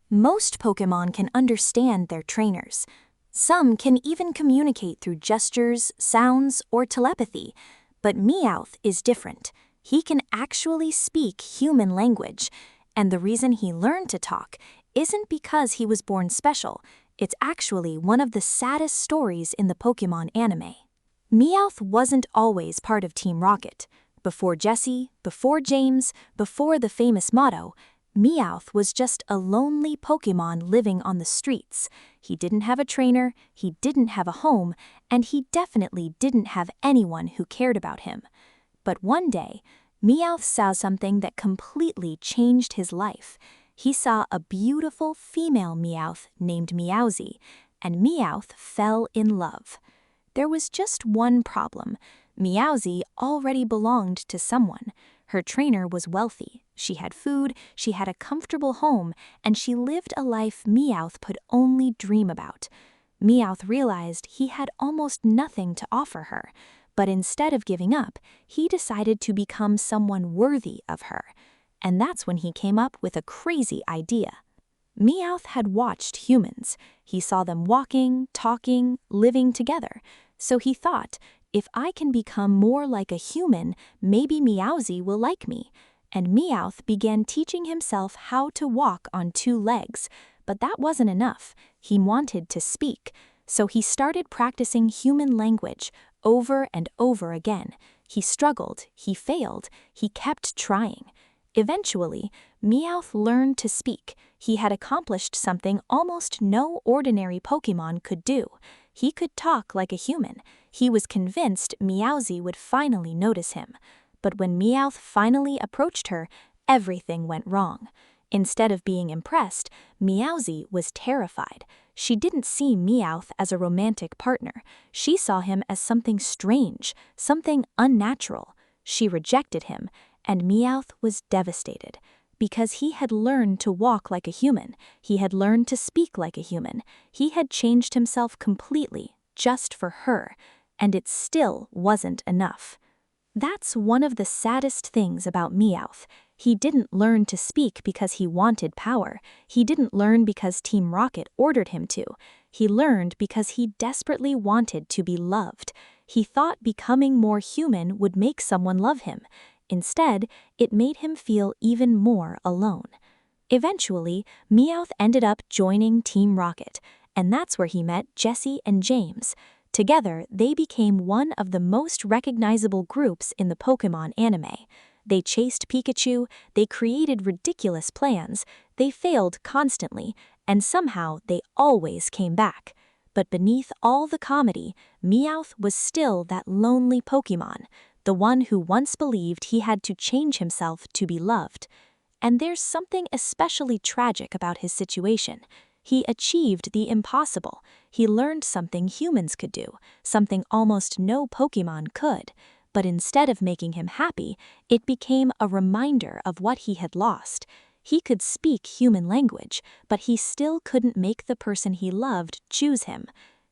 Most Pokémon can understand their trainers. Some can even communicate through gestures, sounds, or telepathy. But Meowth is different. He can actually speak human language. And the reason he learned to talk isn't because he was born special. It's actually one of the saddest stories in the Pokémon anime. Meowth wasn't always part of Team Rocket. Before Jessie, before James, before the famous motto, Meowth was just a lonely Pokémon living on the streets. He didn't have a trainer, he didn't have a home, and he definitely didn't have anyone who cared about him. But one day, Meowth saw something that completely changed his life. He saw a beautiful female Meowth named Meowzie, and Meowth fell in love. There was just one problem. Meowzie already belonged to someone. Her trainer was wealthy. She had food, she had a comfortable home, and she lived a life Meowth could only dream about. Meowth realized he had almost nothing to offer her, but instead of giving up, he decided to become someone worthy of her. And that's when he came up with a crazy idea. Meowth had watched humans. He saw them walking, talking, living together. So he thought, if I can become more like a human, maybe Meowzie will like me. And Meowth began teaching himself how to walk on two legs. But that wasn't enough. He wanted to speak. So he started practicing human language over and over again. He struggled, he failed, he kept trying. Eventually, Meowth learned to speak. He had accomplished something almost no ordinary Pokémon could do. He could talk like a human. He was convinced Meowzie would finally notice him. But when Meowth finally approached her, everything went wrong. Instead of being impressed, Meowzie was terrified. She didn't see Meowth as a romantic partner. She saw him as something strange, something unnatural. She rejected him, and Meowth was devastated. Because he had learned to walk like a human, he had learned to speak like a human, he had changed himself completely, just for her, and it still wasn't enough. That's one of the saddest things about Meowth. He didn't learn to speak because he wanted power. He didn't learn because Team Rocket ordered him to. He learned because he desperately wanted to be loved. He thought becoming more human would make someone love him. Instead, it made him feel even more alone. Eventually, Meowth ended up joining Team Rocket, and that's where he met Jessie and James. Together, they became one of the most recognizable groups in the Pokémon anime. They chased Pikachu, they created ridiculous plans, they failed constantly, and somehow they always came back. But beneath all the comedy, Meowth was still that lonely Pokémon, the one who once believed he had to change himself to be loved. And there's something especially tragic about his situation. He achieved the impossible. He learned something humans could do, something almost no Pokémon could. But instead of making him happy, it became a reminder of what he had lost. He could speak human language, but he still couldn't make the person he loved choose him.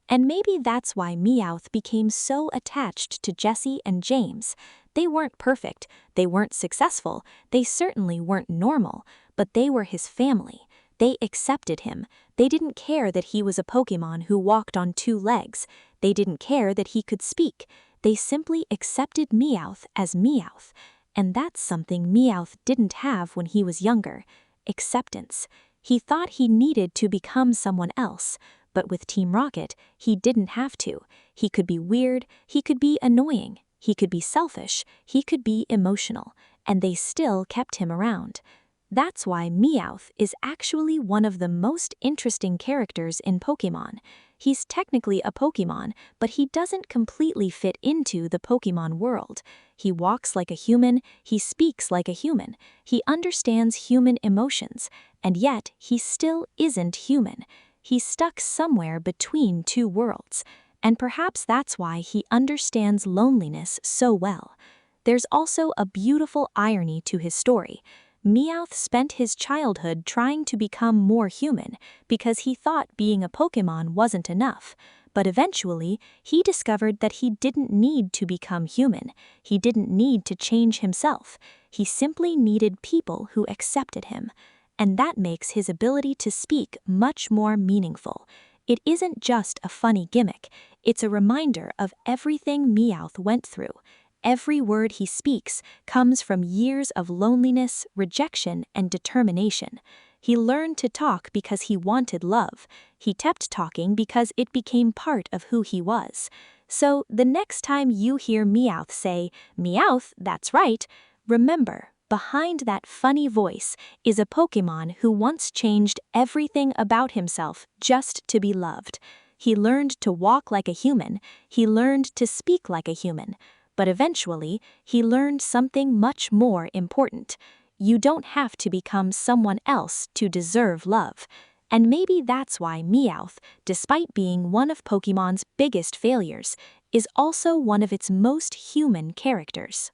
And maybe that's why Meowth became so attached to Jessie and James. They weren't perfect, they weren't successful, they certainly weren't normal, but they were his family. They accepted him. They didn't care that he was a Pokémon who walked on two legs. They didn't care that he could speak. They simply accepted Meowth as Meowth. And that's something Meowth didn't have when he was younger. Acceptance. He thought he needed to become someone else. But with Team Rocket, he didn't have to. He could be weird, he could be annoying, he could be selfish, he could be emotional, and they still kept him around. That's why Meowth is actually one of the most interesting characters in Pokémon. He's technically a Pokémon, but he doesn't completely fit into the Pokémon world. He walks like a human, he speaks like a human, he understands human emotions, and yet he still isn't human. He's stuck somewhere between two worlds, and perhaps that's why he understands loneliness so well. There's also a beautiful irony to his story. Meowth spent his childhood trying to become more human because he thought being a Pokémon wasn't enough. But eventually, he discovered that he didn't need to become human. He didn't need to change himself. He simply needed people who accepted him. and that makes his ability to speak much more meaningful. It isn't just a funny gimmick, it's a reminder of everything Meowth went through. Every word he speaks comes from years of loneliness, rejection, and determination. He learned to talk because he wanted love. He kept talking because it became part of who he was. So the next time you hear Meowth say, "Meowth, that's right," remember, behind that funny voice is a Pokémon who once changed everything about himself just to be loved. He learned to walk like a human, he learned to speak like a human, but eventually he learned something much more important. You don't have to become someone else to deserve love. And maybe that's why Meowth, despite being one of Pokémon's biggest failures, is also one of its most human characters.